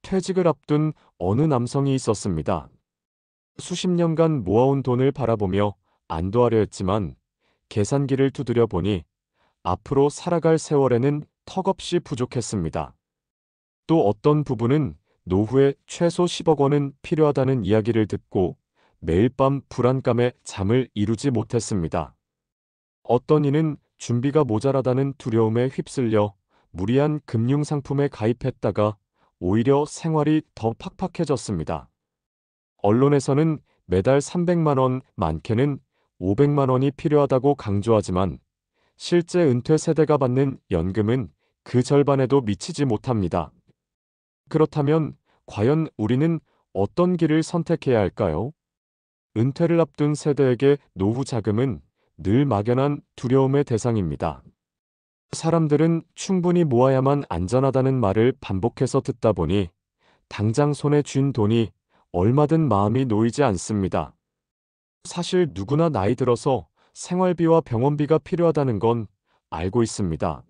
퇴직을 앞둔 어느 남성이 있었습니다. 수십 년간 모아온 돈을 바라보며 안도하려 했지만 계산기를 두드려 보니 앞으로 살아갈 세월에는 턱없이 부족했습니다. 또 어떤 부부는 노후에 최소 10억 원은 필요하다는 이야기를 듣고 매일 밤 불안감에 잠을 이루지 못했습니다. 어떤 이는 준비가 모자라다는 두려움에 휩쓸려 무리한 금융상품에 가입했다가 오히려 생활이 더 팍팍해졌습니다. 언론에서는 매달 300만 원, 많게는 500만 원이 필요하다고 강조하지만 실제 은퇴 세대가 받는 연금은 그 절반에도 미치지 못합니다. 그렇다면 과연 우리는 어떤 길을 선택해야 할까요? 은퇴를 앞둔 세대에게 노후 자금은 늘 막연한 두려움의 대상입니다. 사람들은 충분히 모아야만 안전하다는 말을 반복해서 듣다 보니 당장 손에 쥔 돈이 얼마든 마음이 놓이지 않습니다. 사실 누구나 나이 들어서 생활비와 병원비가 필요하다는 건 알고 있습니다.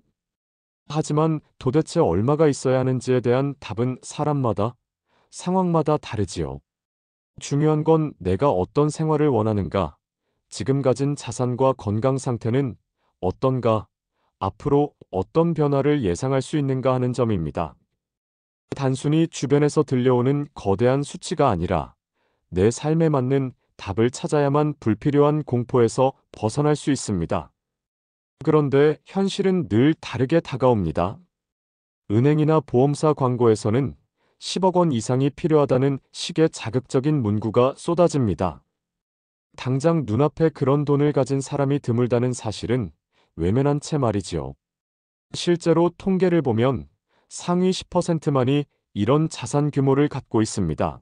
하지만 도대체 얼마가 있어야 하는지에 대한 답은 사람마다, 상황마다 다르지요. 중요한 건 내가 어떤 생활을 원하는가, 지금 가진 자산과 건강 상태는 어떤가, 앞으로 어떤 변화를 예상할 수 있는가 하는 점입니다. 단순히 주변에서 들려오는 거대한 수치가 아니라 내 삶에 맞는 답을 찾아야만 불필요한 공포에서 벗어날 수 있습니다. 그런데 현실은 늘 다르게 다가옵니다. 은행이나 보험사 광고에서는 10억 원 이상이 필요하다는 식의 자극적인 문구가 쏟아집니다. 당장 눈앞에 그런 돈을 가진 사람이 드물다는 사실은 외면한 채 말이지요. 실제로 통계를 보면 상위 10%만이 이런 자산 규모를 갖고 있습니다.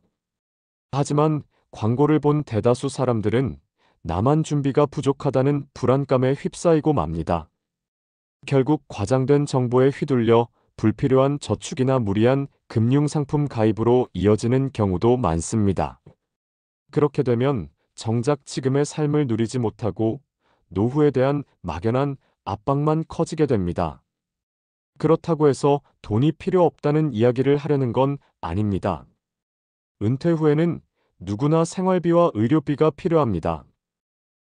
하지만 광고를 본 대다수 사람들은 나만 준비가 부족하다는 불안감에 휩싸이고 맙니다. 결국 과장된 정보에 휘둘려 불필요한 저축이나 무리한 금융상품 가입으로 이어지는 경우도 많습니다. 그렇게 되면 정작 지금의 삶을 누리지 못하고 노후에 대한 막연한 압박만 커지게 됩니다. 그렇다고 해서 돈이 필요 없다는 이야기를 하려는 건 아닙니다. 은퇴 후에는 누구나 생활비와 의료비가 필요합니다.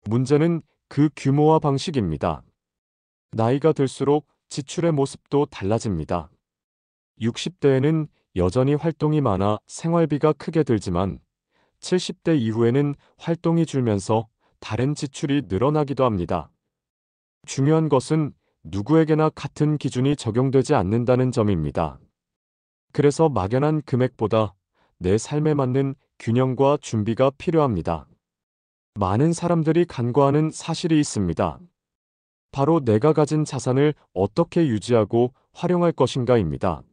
문제는 그 규모와 방식입니다. 나이가 들수록 지출의 모습도 달라집니다. 60대에는 여전히 활동이 많아 생활비가 크게 들지만 70대 이후에는 활동이 줄면서 다른 지출이 늘어나기도 합니다. 중요한 것은 누구에게나 같은 기준이 적용되지 않는다는 점입니다. 그래서 막연한 금액보다 내 삶에 맞는 균형과 준비가 필요합니다. 많은 사람들이 간과하는 사실이 있습니다. 바로 내가 가진 자산을 어떻게 유지하고 활용할 것인가입니다.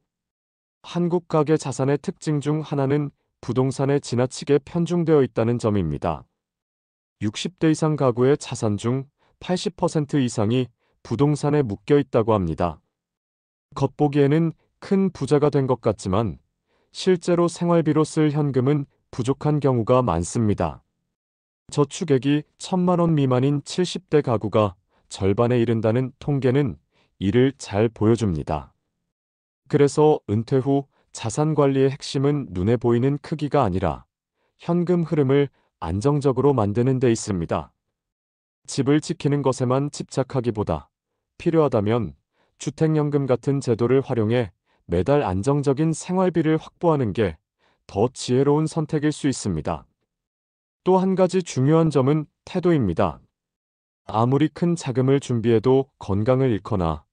한국 가계 자산의 특징 중 하나는 부동산에 지나치게 편중되어 있다는 점입니다. 60대 이상 가구의 자산 중 80% 이상이 부동산에 묶여 있다고 합니다. 겉보기에는 큰 부자가 된 것 같지만 실제로 생활비로 쓸 현금은 부족한 경우가 많습니다. 저축액이 1,000만 원 미만인 70대 가구가 절반에 이른다는 통계는 이를 잘 보여줍니다. 그래서 은퇴 후 자산 관리의 핵심은 눈에 보이는 크기가 아니라 현금 흐름을 안정적으로 만드는 데 있습니다. 집을 지키는 것에만 집착하기보다 필요하다면 주택연금 같은 제도를 활용해 매달 안정적인 생활비를 확보하는 게 더 지혜로운 선택일 수 있습니다. 또 한 가지 중요한 점은 태도입니다. 아무리 큰 자금을 준비해도 건강을 잃거나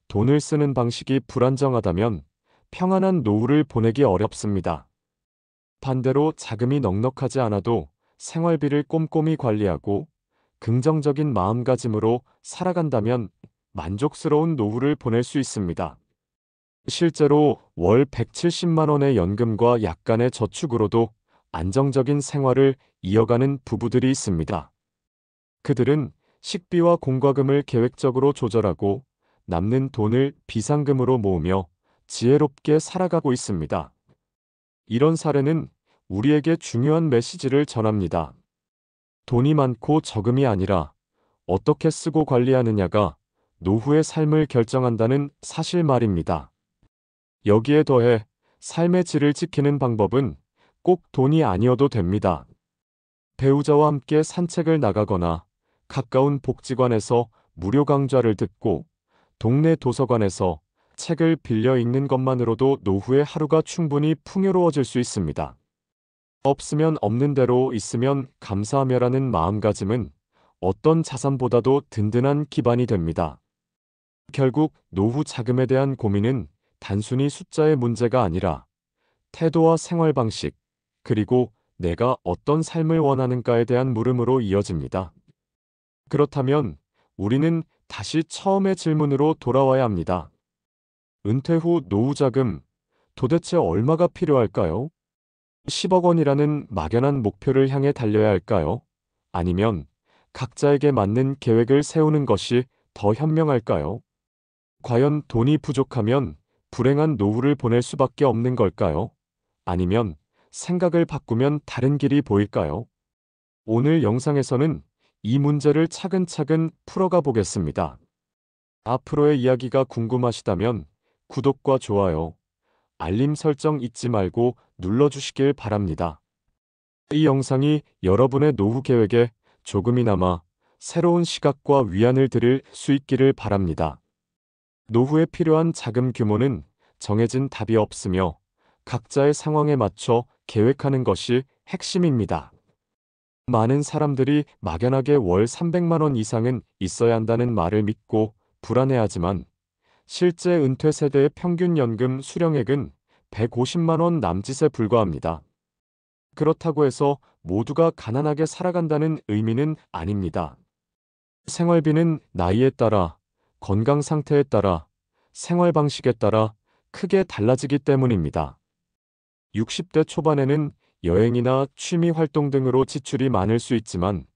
돈을 쓰는 방식이 불안정하다면 평안한 노후를 보내기 어렵습니다. 반대로 자금이 넉넉하지 않아도 생활비를 꼼꼼히 관리하고 긍정적인 마음가짐으로 살아간다면 만족스러운 노후를 보낼 수 있습니다. 실제로 월 170만 원의 연금과 약간의 저축으로도 안정적인 생활을 이어가는 부부들이 있습니다. 그들은 식비와 공과금을 계획적으로 조절하고 남는 돈을 비상금으로 모으며 지혜롭게 살아가고 있습니다. 이런 사례는 우리에게 중요한 메시지를 전합니다. 돈이 많고 적음이 아니라 어떻게 쓰고 관리하느냐가 노후의 삶을 결정한다는 사실 말입니다. 여기에 더해 삶의 질을 지키는 방법은 꼭 돈이 아니어도 됩니다. 배우자와 함께 산책을 나가거나 가까운 복지관에서 무료 강좌를 듣고 동네 도서관에서 책을 빌려 읽는 것만으로도 노후의 하루가 충분히 풍요로워질 수 있습니다. 없으면 없는 대로 있으면 감사하며라는 마음가짐은 어떤 자산보다도 든든한 기반이 됩니다. 결국 노후 자금에 대한 고민은 단순히 숫자의 문제가 아니라 태도와 생활 방식, 그리고 내가 어떤 삶을 원하는가에 대한 물음으로 이어집니다. 그렇다면 우리는 다시 처음의 질문으로 돌아와야 합니다. 은퇴 후 노후 자금, 도대체 얼마가 필요할까요? 10억 원이라는 막연한 목표를 향해 달려야 할까요? 아니면 각자에게 맞는 계획을 세우는 것이 더 현명할까요? 과연 돈이 부족하면 불행한 노후를 보낼 수밖에 없는 걸까요? 아니면 생각을 바꾸면 다른 길이 보일까요? 오늘 영상에서는 이 문제를 차근차근 풀어가 보겠습니다. 앞으로의 이야기가 궁금하시다면 구독과 좋아요, 알림 설정 잊지 말고 눌러주시길 바랍니다. 이 영상이 여러분의 노후 계획에 조금이나마 새로운 시각과 위안을 드릴 수 있기를 바랍니다. 노후에 필요한 자금 규모는 정해진 답이 없으며 각자의 상황에 맞춰 계획하는 것이 핵심입니다. 많은 사람들이 막연하게 월 300만 원 이상은 있어야 한다는 말을 믿고 불안해하지만 실제 은퇴 세대의 평균 연금 수령액은 150만 원 남짓에 불과합니다. 그렇다고 해서 모두가 가난하게 살아간다는 의미는 아닙니다. 생활비는 나이에 따라, 건강 상태에 따라, 생활 방식에 따라 크게 달라지기 때문입니다. 60대 초반에는 여행이나 취미 활동 등으로 지출이 많을 수 있지만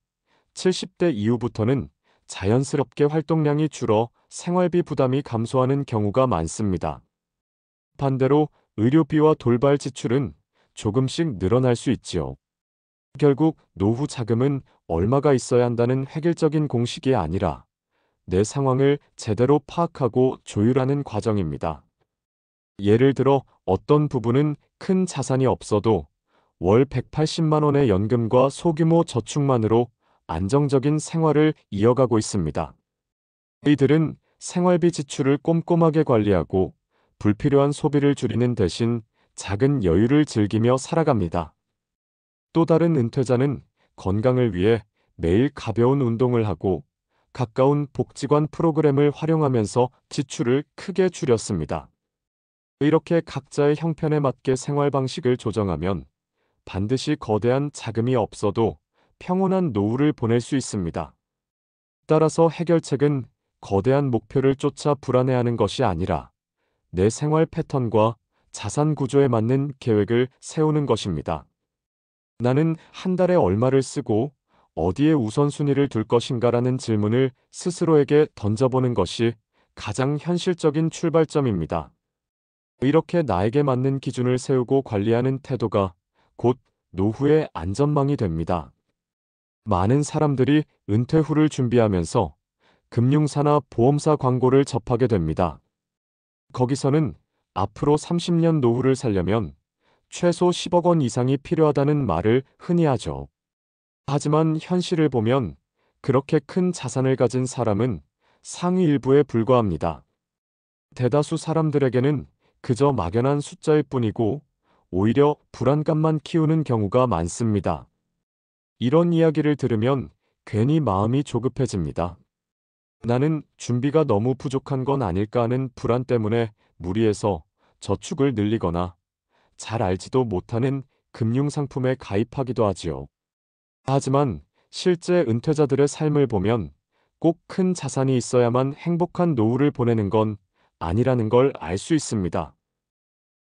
70대 이후부터는 자연스럽게 활동량이 줄어 생활비 부담이 감소하는 경우가 많습니다. 반대로 의료비와 돌발 지출은 조금씩 늘어날 수 있지요. 결국 노후 자금은 얼마가 있어야 한다는 획일적인 공식이 아니라 내 상황을 제대로 파악하고 조율하는 과정입니다. 예를 들어 어떤 부부는 큰 자산이 없어도 월 180만 원의 연금과 소규모 저축만으로 안정적인 생활을 이어가고 있습니다. 이들은 생활비 지출을 꼼꼼하게 관리하고 불필요한 소비를 줄이는 대신 작은 여유를 즐기며 살아갑니다. 또 다른 은퇴자는 건강을 위해 매일 가벼운 운동을 하고 가까운 복지관 프로그램을 활용하면서 지출을 크게 줄였습니다. 이렇게 각자의 형편에 맞게 생활 방식을 조정하면 반드시 거대한 자금이 없어도 평온한 노후를 보낼 수 있습니다. 따라서 해결책은 거대한 목표를 쫓아 불안해하는 것이 아니라 내 생활 패턴과 자산 구조에 맞는 계획을 세우는 것입니다. 나는 한 달에 얼마를 쓰고 어디에 우선순위를 둘 것인가라는 질문을 스스로에게 던져보는 것이 가장 현실적인 출발점입니다. 이렇게 나에게 맞는 기준을 세우고 관리하는 태도가 곧 노후의 안전망이 됩니다. 많은 사람들이 은퇴 후를 준비하면서 금융사나 보험사 광고를 접하게 됩니다. 거기서는 앞으로 30년 노후를 살려면 최소 10억 원 이상이 필요하다는 말을 흔히 하죠. 하지만 현실을 보면 그렇게 큰 자산을 가진 사람은 상위 일부에 불과합니다. 대다수 사람들에게는 그저 막연한 숫자일 뿐이고 오히려 불안감만 키우는 경우가 많습니다. 이런 이야기를 들으면 괜히 마음이 조급해집니다. 나는 준비가 너무 부족한 건 아닐까 하는 불안 때문에 무리해서 저축을 늘리거나 잘 알지도 못하는 금융상품에 가입하기도 하지요. 하지만 실제 은퇴자들의 삶을 보면 꼭 큰 자산이 있어야만 행복한 노후를 보내는 건 아니라는 걸 알 수 있습니다.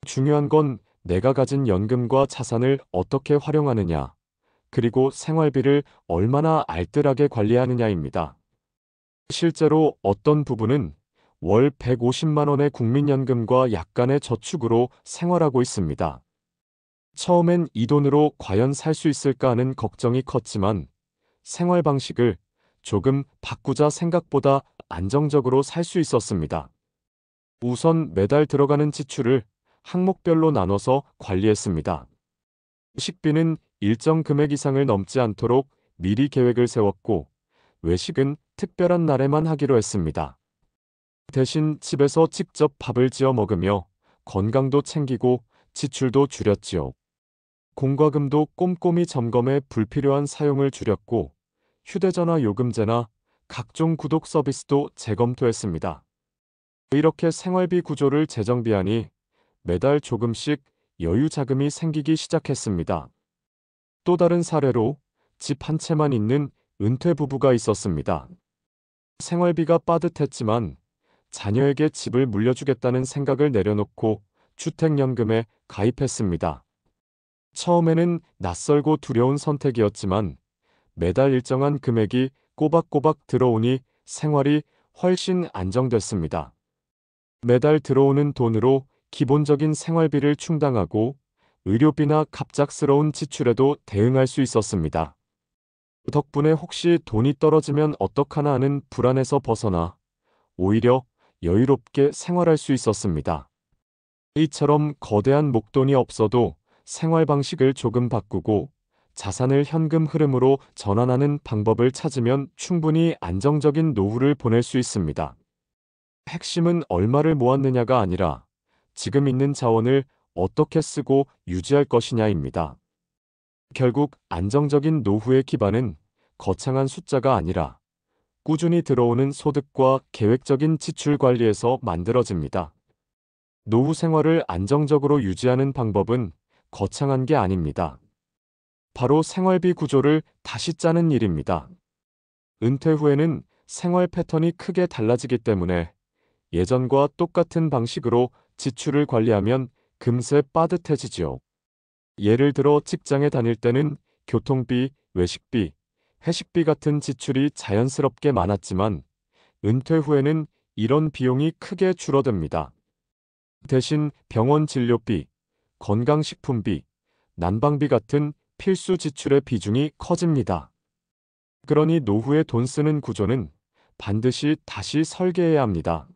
중요한 건 내가 가진 연금과 자산을 어떻게 활용하느냐, 그리고 생활비를 얼마나 알뜰하게 관리하느냐입니다. 실제로 어떤 부부는 월 150만 원의 국민연금과 약간의 저축으로 생활하고 있습니다. 처음엔 이 돈으로 과연 살 수 있을까 하는 걱정이 컸지만 생활 방식을 조금 바꾸자 생각보다 안정적으로 살 수 있었습니다. 우선 매달 들어가는 지출을 항목별로 나눠서 관리했습니다. 식비는 일정 금액 이상을 넘지 않도록 미리 계획을 세웠고, 외식은 특별한 날에만 하기로 했습니다. 대신 집에서 직접 밥을 지어 먹으며 건강도 챙기고 지출도 줄였지요. 공과금도 꼼꼼히 점검해 불필요한 사용을 줄였고, 휴대전화 요금제나 각종 구독 서비스도 재검토했습니다. 이렇게 생활비 구조를 재정비하니 매달 조금씩 여유 자금이 생기기 시작했습니다. 또 다른 사례로 집 한 채만 있는 은퇴 부부가 있었습니다. 생활비가 빠듯했지만 자녀에게 집을 물려주겠다는 생각을 내려놓고 주택연금에 가입했습니다. 처음에는 낯설고 두려운 선택이었지만 매달 일정한 금액이 꼬박꼬박 들어오니 생활이 훨씬 안정됐습니다. 매달 들어오는 돈으로 기본적인 생활비를 충당하고 의료비나 갑작스러운 지출에도 대응할 수 있었습니다. 덕분에 혹시 돈이 떨어지면 어떡하나 하는 불안에서 벗어나 오히려 여유롭게 생활할 수 있었습니다. 이처럼 거대한 목돈이 없어도 생활 방식을 조금 바꾸고 자산을 현금 흐름으로 전환하는 방법을 찾으면 충분히 안정적인 노후를 보낼 수 있습니다. 핵심은 얼마를 모았느냐가 아니라 지금 있는 자원을 어떻게 쓰고 유지할 것이냐입니다. 결국 안정적인 노후의 기반은 거창한 숫자가 아니라 꾸준히 들어오는 소득과 계획적인 지출 관리에서 만들어집니다. 노후 생활을 안정적으로 유지하는 방법은 거창한 게 아닙니다. 바로 생활비 구조를 다시 짜는 일입니다. 은퇴 후에는 생활 패턴이 크게 달라지기 때문에 예전과 똑같은 방식으로 지출을 관리하면 금세 빠듯해지지요. 예를 들어 직장에 다닐 때는 교통비, 외식비, 회식비 같은 지출이 자연스럽게 많았지만 은퇴 후에는 이런 비용이 크게 줄어듭니다. 대신 병원 진료비, 건강식품비, 난방비 같은 필수 지출의 비중이 커집니다. 그러니 노후에 돈 쓰는 구조는 반드시 다시 설계해야 합니다.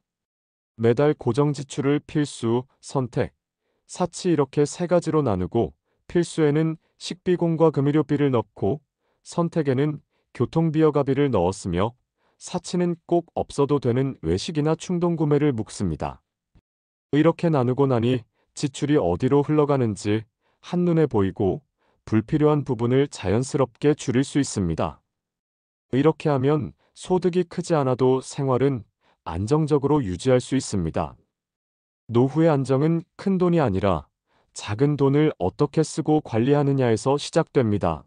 매달 고정 지출을 필수, 선택, 사치 이렇게 세 가지로 나누고 필수에는 식비공과 금의료비를 넣고 선택에는 교통비여가비를 넣었으며 사치는 꼭 없어도 되는 외식이나 충동구매를 묵습니다. 이렇게 나누고 나니 지출이 어디로 흘러가는지 한눈에 보이고 불필요한 부분을 자연스럽게 줄일 수 있습니다. 이렇게 하면 소득이 크지 않아도 생활은 안정적으로 유지할 수 있습니다. 노후의 안정은 큰 돈이 아니라 작은 돈을 어떻게 쓰고 관리하느냐에서 시작됩니다.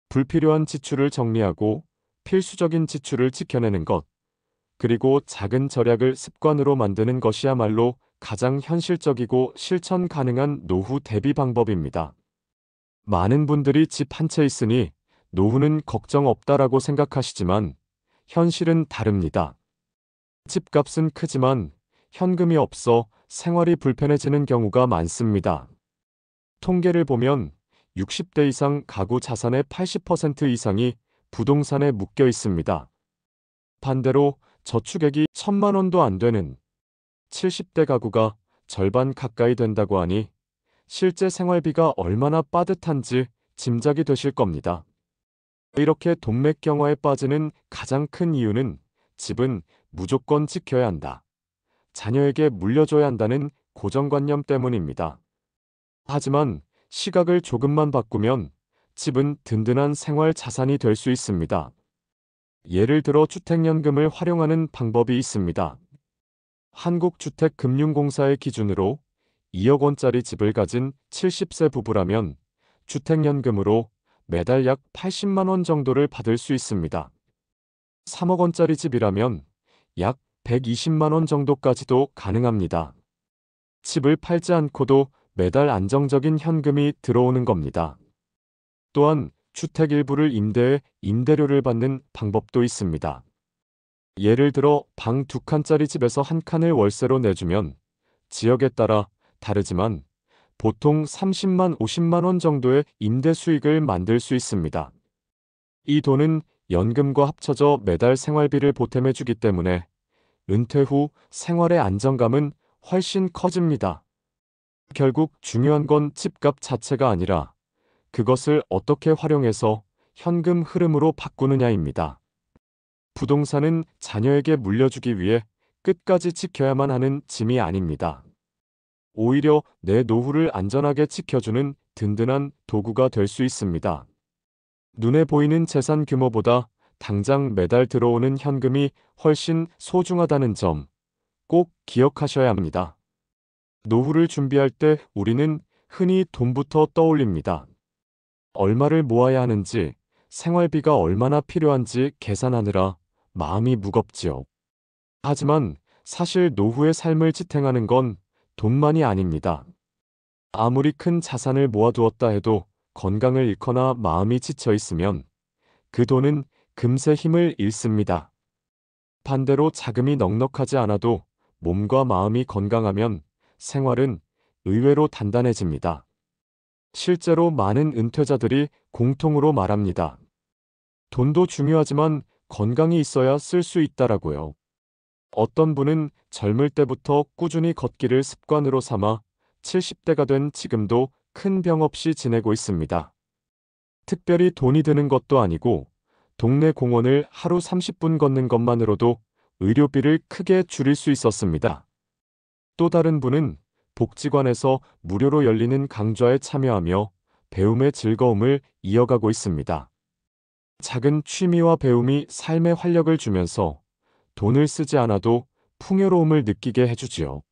불필요한 지출을 정리하고 필수적인 지출을 지켜내는 것, 그리고 작은 절약을 습관으로 만드는 것이야말로 가장 현실적이고 실천 가능한 노후 대비 방법입니다. 많은 분들이 집 한 채 있으니 노후는 걱정 없다라고 생각하시지만 현실은 다릅니다. 집값은 크지만 현금이 없어 생활이 불편해지는 경우가 많습니다. 통계를 보면 60대 이상 가구 자산의 80% 이상이 부동산에 묶여 있습니다. 반대로 저축액이 1,000만 원도 안 되는 70대 가구가 절반 가까이 된다고 하니 실제 생활비가 얼마나 빠듯한지 짐작이 되실 겁니다. 이렇게 돈맥경화에 빠지는 가장 큰 이유는 집은 무조건 지켜야 한다, 자녀에게 물려줘야 한다는 고정관념 때문입니다. 하지만 시각을 조금만 바꾸면 집은 든든한 생활 자산이 될 수 있습니다. 예를 들어 주택연금을 활용하는 방법이 있습니다. 한국주택금융공사의 기준으로 2억 원짜리 집을 가진 70세 부부라면 주택연금으로 매달 약 80만 원 정도를 받을 수 있습니다. 3억 원짜리 집이라면 약 120만 원 정도까지도 가능합니다. 집을 팔지 않고도 매달 안정적인 현금이 들어오는 겁니다. 또한 주택 일부를 임대해 임대료를 받는 방법도 있습니다. 예를 들어 방 2칸짜리 집에서 한 칸을 월세로 내주면 지역에 따라 다르지만 보통 30만 50만 원 정도의 임대 수익을 만들 수 있습니다. 이 돈은 연금과 합쳐져 매달 생활비를 보탬해주기 때문에 은퇴 후 생활의 안정감은 훨씬 커집니다. 결국 중요한 건 집값 자체가 아니라 그것을 어떻게 활용해서 현금 흐름으로 바꾸느냐입니다. 부동산은 자녀에게 물려주기 위해 끝까지 지켜야만 하는 짐이 아닙니다. 오히려 내 노후를 안전하게 지켜주는 든든한 도구가 될 수 있습니다. 눈에 보이는 재산 규모보다 당장 매달 들어오는 현금이 훨씬 소중하다는 점 꼭 기억하셔야 합니다. 노후를 준비할 때 우리는 흔히 돈부터 떠올립니다. 얼마를 모아야 하는지, 생활비가 얼마나 필요한지 계산하느라 마음이 무겁지요. 하지만 사실 노후의 삶을 지탱하는 건 돈만이 아닙니다. 아무리 큰 자산을 모아두었다 해도 건강을 잃거나 마음이 지쳐 있으면 그 돈은 금세 힘을 잃습니다. 반대로 자금이 넉넉하지 않아도 몸과 마음이 건강하면 생활은 의외로 단단해집니다. 실제로 많은 은퇴자들이 공통으로 말합니다. 돈도 중요하지만 건강이 있어야 쓸 수 있다라고요. 어떤 분은 젊을 때부터 꾸준히 걷기를 습관으로 삼아 70대가 된 지금도 큰 병 없이 지내고 있습니다. 특별히 돈이 드는 것도 아니고 동네 공원을 하루 30분 걷는 것만으로도 의료비를 크게 줄일 수 있었습니다. 또 다른 분은 복지관에서 무료로 열리는 강좌에 참여하며 배움의 즐거움을 이어가고 있습니다. 작은 취미와 배움이 삶에 활력을 주면서 돈을 쓰지 않아도 풍요로움을 느끼게 해주지요.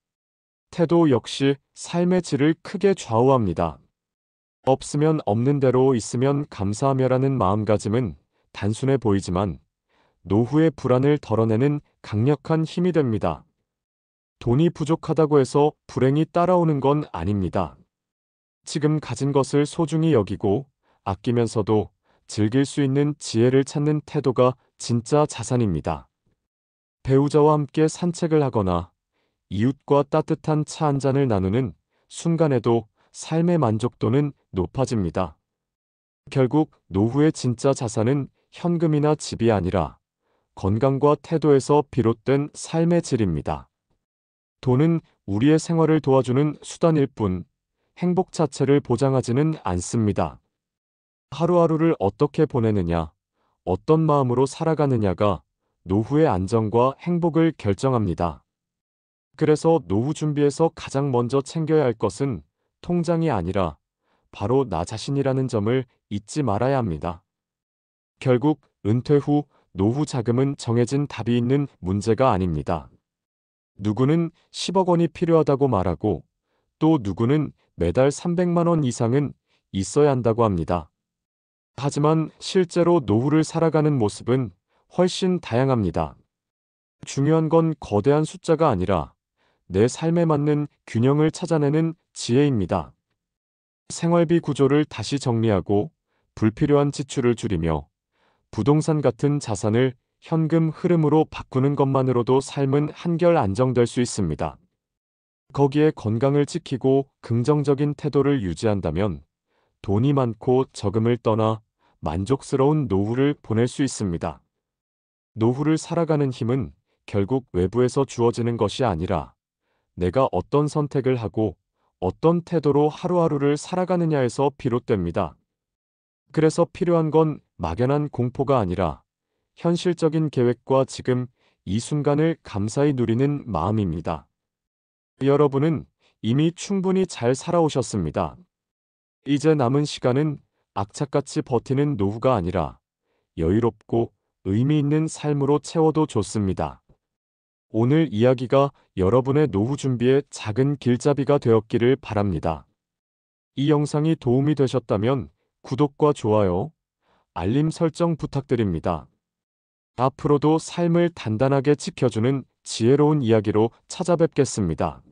태도 역시 삶의 질을 크게 좌우합니다. 없으면 없는 대로 있으면 감사하며라는 마음가짐은 단순해 보이지만 노후의 불안을 덜어내는 강력한 힘이 됩니다. 돈이 부족하다고 해서 불행이 따라오는 건 아닙니다. 지금 가진 것을 소중히 여기고 아끼면서도 즐길 수 있는 지혜를 찾는 태도가 진짜 자산입니다. 배우자와 함께 산책을 하거나 이웃과 따뜻한 차 한 잔을 나누는 순간에도 삶의 만족도는 높아집니다. 결국 노후의 진짜 자산은 현금이나 집이 아니라 건강과 태도에서 비롯된 삶의 질입니다. 돈은 우리의 생활을 도와주는 수단일 뿐 행복 자체를 보장하지는 않습니다. 하루하루를 어떻게 보내느냐, 어떤 마음으로 살아가느냐가 노후의 안정과 행복을 결정합니다. 그래서 노후 준비에서 가장 먼저 챙겨야 할 것은 통장이 아니라 바로 나 자신이라는 점을 잊지 말아야 합니다. 결국 은퇴 후 노후 자금은 정해진 답이 있는 문제가 아닙니다. 누구는 10억 원이 필요하다고 말하고 또 누구는 매달 300만 원 이상은 있어야 한다고 합니다. 하지만 실제로 노후를 살아가는 모습은 훨씬 다양합니다. 중요한 건 거대한 숫자가 아니라 내 삶에 맞는 균형을 찾아내는 지혜입니다. 생활비 구조를 다시 정리하고 불필요한 지출을 줄이며 부동산 같은 자산을 현금 흐름으로 바꾸는 것만으로도 삶은 한결 안정될 수 있습니다. 거기에 건강을 지키고 긍정적인 태도를 유지한다면 돈이 많고 적음을 떠나 만족스러운 노후를 보낼 수 있습니다. 노후를 살아가는 힘은 결국 외부에서 주어지는 것이 아니라 내가 어떤 선택을 하고 어떤 태도로 하루하루를 살아가느냐에서 비롯됩니다. 그래서 필요한 건 막연한 공포가 아니라 현실적인 계획과 지금 이 순간을 감사히 누리는 마음입니다. 여러분은 이미 충분히 잘 살아오셨습니다. 이제 남은 시간은 악착같이 버티는 노후가 아니라 여유롭고 의미 있는 삶으로 채워도 좋습니다. 오늘 이야기가 여러분의 노후 준비에 작은 길잡이가 되었기를 바랍니다. 이 영상이 도움이 되셨다면 구독과 좋아요, 알림 설정 부탁드립니다. 앞으로도 삶을 단단하게 지켜주는 지혜로운 이야기로 찾아뵙겠습니다.